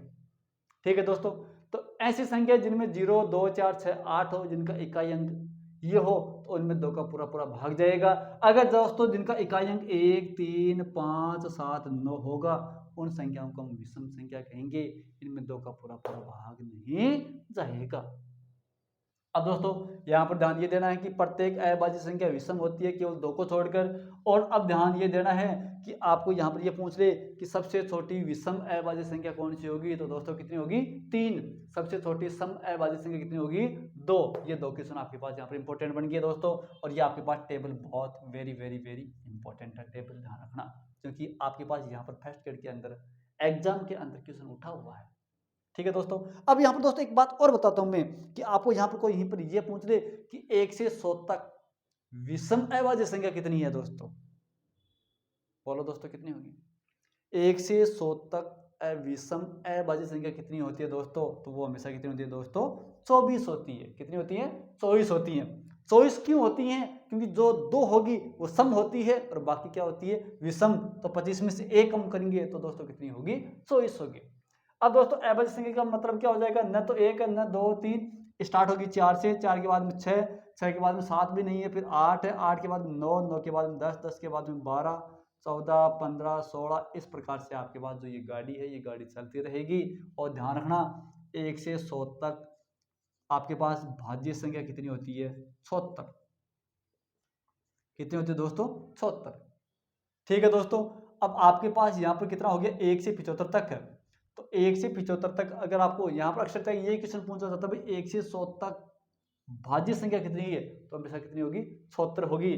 ठीक है दोस्तों, तो ऐसी संख्या जिनमें 0 2 4 6 8 हो, जिनका इकाई अंक ये हो, तो उनमें 2 का पूरा पूरा भाग जाएगा। अगर दोस्तों जिनका इकाई अंक 1 3 5 7 9 होगा, उन संख्याओं को हम विषम संख्या कहेंगे। इनमें 2 का पूरा पूरा भाग नहीं जाएगा। अब दोस्तों यहाँ पर ध्यान ये देना है कि प्रत्येक अभाज्य संख्या विषम होती है केवल 2 को छोड़कर। और अब ध्यान ये देना है कि आपको यहाँ पर ये पूछ ले कि सबसे छोटी विषम अभाज्य संख्या कौन सी होगी, तो दोस्तों कितनी होगी 3। सबसे छोटी सम अभाज्य संख्या कितनी होगी 2। ये 2 क्वेश्चन आपके पास यहाँ पर इंपॉर्टेंट बन गए दोस्तों। और ये आपके पास टेबल बहुत वेरी वेरी वेरी इंपॉर्टेंट है, टेबल ध्यान रखना, क्योंकि आपके पास यहाँ पर फर्स्ट ग्रेड के अंदर एग्जाम के अंदर क्वेश्चन उठा हुआ है। ठीक है दोस्तों, अब यहाँ पर दोस्तों एक बात और बताता हूं मैं कि आपको यहाँ पर कोई यहीं पर ये पूछ ले कि 1 से 100 तक विषम अभाज्य संख्या कितनी है दोस्तों, बोलो दोस्तों कितनी होगी। 1 से 100 तक विषम अभाज्य संख्या कितनी होती है दोस्तों, तो वो हमेशा कितनी होती है दोस्तों 24 होती है। कितनी होती है 24 होती है। 24 क्यों होती हैं, क्योंकि जो 2 होगी वो सम होती है और बाकी क्या होती है विषम। तो 25 में से 1 कम करेंगे तो दोस्तों कितनी होगी 24 होगी। अब दोस्तों अभाज्य संख्या का मतलब क्या हो जाएगा, न तो 1 है न 2 3, स्टार्ट होगी 4 से, 4 के बाद में 6, 6 के बाद में 7 भी नहीं है, फिर 8 है, 8 के बाद में 9, 9 के बाद में 10, 10 के बाद में 12 14 15 16। इस प्रकार से आपके पास जो ये गाड़ी है ये गाड़ी चलती रहेगी। और ध्यान रखना 1 से 100 तक आपके पास भाज्य संख्या कितनी होती है 76। कितनी होती है दोस्तों 76। ठीक है दोस्तों, अब आपके पास यहाँ पर कितना हो गया 1 से 75 तक है। तो 1 से 75 तक अगर आपको यहाँ पर अक्सर यही क्वेश्चन पूछा जाता है भाई 1 से 100 तक भाज्य संख्या कितनी है, तो हमेशा कितनी होगी 76 होगी।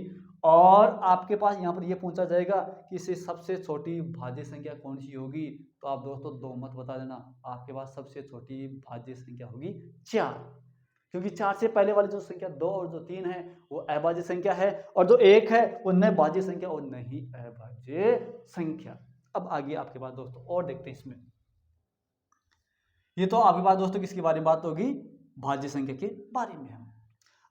और आपके पास यहाँ पर ये पूछा जाएगा कि इससे सबसे छोटी भाज्य संख्या कौन सी होगी, तो आप दोस्तों 2 मत बता देना, आपके पास सबसे छोटी भाज्य संख्या होगी 4। क्योंकि 4 से पहले वाली जो संख्या 2 और जो 3 है वो अभाज्य संख्या है, और जो 1 है वो न भाज्य संख्या और न ही अभाज्य संख्या। अब आगे आपके पास दोस्तों और देखते हैं इसमें, ये तो आपके पास दोस्तों किसके बारे में बात होगी, भाज्य संख्या के बारे में। हम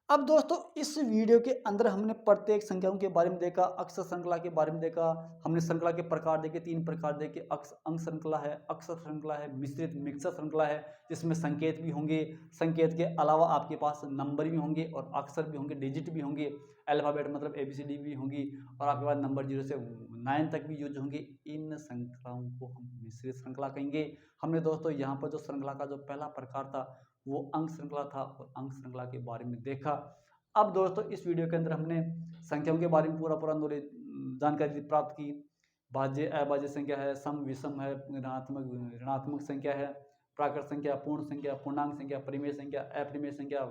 अब दोस्तों इस वीडियो के अंदर हमने प्रत्येक संख्याओं के बारे में देखा, अक्षर श्रृंखला के बारे में देखा, हमने श्रृंखला के प्रकार देखे, 3 प्रकार देखे, अंक श्रृंखला है, अक्षर श्रृंखला है, मिश्रित मिक्सर श्रृंखला है, जिसमें संकेत भी होंगे, संकेत के अलावा आपके पास नंबर भी होंगे और अक्षर भी होंगे, डिजिट भी होंगे, अल्फाबेट मतलब ABCD भी होंगी, और आपके पास नंबर 0 से 9 तक भी यूज होंगे। इन श्रृंखलाओं को हम मिश्रित श्रृंखला कहेंगे। हमने दोस्तों यहाँ पर जो श्रृंखला का जो पहला प्रकार था वो अंक श्रृंखला था, और अंक श्रृंखला के बारे में देखा। अब दोस्तों इस वीडियो के अंदर हमने संख्याओं के बारे में पूरा नॉलेज जानकारी प्राप्त की। भाज्य अभाज्य संख्या है, सम विषम है, ऋणात्मक संख्या है, प्राकृत संख्या, पूर्ण संख्या, पूर्णांक संख्या, परिमेय संख्या, अपरिमेय संख्या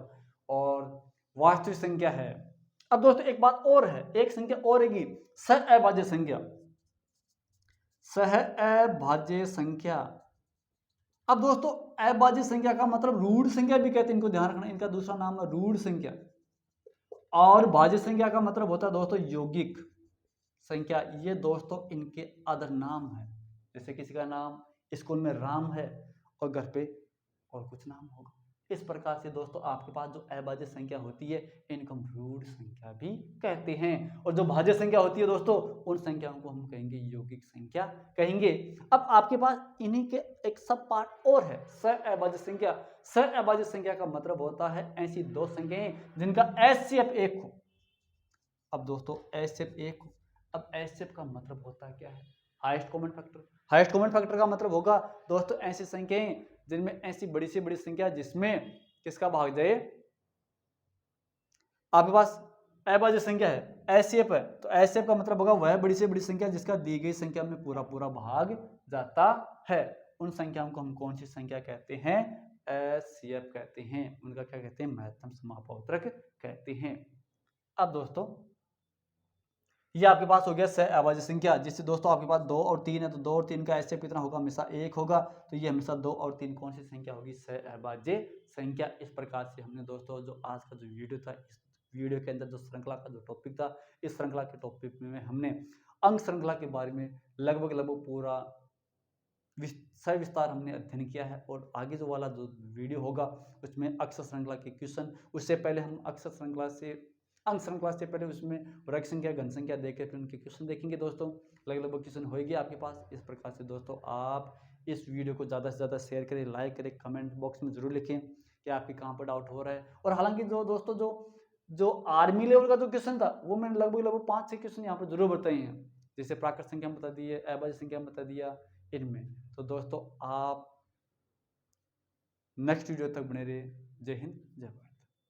और वास्तविक संख्या है। अब दोस्तों एक बात और है, एक संख्या और रहेगी सहअभाज्य संख्या। सहअभाज्य संख्या, अब दोस्तों अभाज्य संख्या का मतलब रूढ़ संख्या भी कहते हैं, इनको ध्यान रखना, इनका दूसरा नाम है रूढ़ संख्या। और भाज्य संख्या का मतलब होता है दोस्तों यौगिक संख्या। ये दोस्तों इनके अदर नाम है, जैसे किसी का नाम स्कूल में राम है और घर पे और कुछ नाम होगा। इस प्रकार से दोस्तों आपके पास जो अभाज्य संख्या होती है इनको हम रूढ़ संख्या भी कहते हैं, और जो भाज्य संख्या होती है दोस्तों उन संख्याओं को हम कहेंगे यौगिक संख्या कहेंगे। अब आपके पास इन्हीं के एक सब पार्ट और है, सहअभाज्य संख्या। सहअभाज्य संख्या का मतलब होता है ऐसी 2 संख्याएं जिनका HCF 1 हो। अब दोस्तों HCF 1 हो, अब HCF का मतलब होता है क्या है, highest common factor. Highest common factor का मतलब होगा दोस्तों ऐसी संख्याएं जिनमें ऐसी बड़ी से बड़ी संख्या जिसमें किसका भाग जाए, आपके पास अभाज्य संख्या है HCF है, तो HCF का मतलब होगा वह बड़ी से बड़ी संख्या जिसका दी गई संख्या में पूरा भाग जाता है। उन संख्याओं को हम कौन सी संख्या कहते हैं, HCF कहते हैं। उनका क्या कहते हैं, महत्तम समापवर्तक कहते हैं। अब दोस्तों ये आपके पास हो गया सहअभाज्य संख्या, जिससे दोस्तों आपके पास 2 और 3 है, तो 2 और 3 का HCF कितना होगा, हमेशा 1 होगा। तो ये हमेशा 2 और 3 कौन सी संख्या होगी, सहअभाज्य संख्या। इस प्रकार से हमने दोस्तों जो आज का जो वीडियो था, इस वीडियो के अंदर जो श्रृंखला का जो टॉपिक था, इस श्रृंखला के टॉपिक में हमने अंक श्रृंखला के बारे में लगभग पूरा सविस्तार हमने अध्ययन किया है। और आगे जो वाला जो वीडियो होगा उसमें अक्षर श्रृंखला के क्वेश्चन, उससे पहले हम अक्षर श्रृंखला से अंक श्रृंखला से पहले उसमें वर्ग संख्या घन संख्या देकर फिर उनके क्वेश्चन देखेंगे दोस्तों। लगभग क्वेश्चन होएगी आपके पास। इस प्रकार से दोस्तों आप इस वीडियो को ज़्यादा से ज़्यादा शेयर करें, लाइक करें, कमेंट बॉक्स में ज़रूर लिखें कि आपके कहाँ पर डाउट हो रहा है। और हालांकि जो दोस्तों जो आर्मी लेवल का जो क्वेश्चन था वो मैंने लगभग 5-6 क्वेश्चन यहाँ पर जरूर बताए हैं, जैसे प्राकृत संख्या बता दी है, अभाज्य संख्या बता दिया इनमें। तो दोस्तों आप नेक्स्ट वीडियो तक बने रहिए। जय हिंद, जय भारत।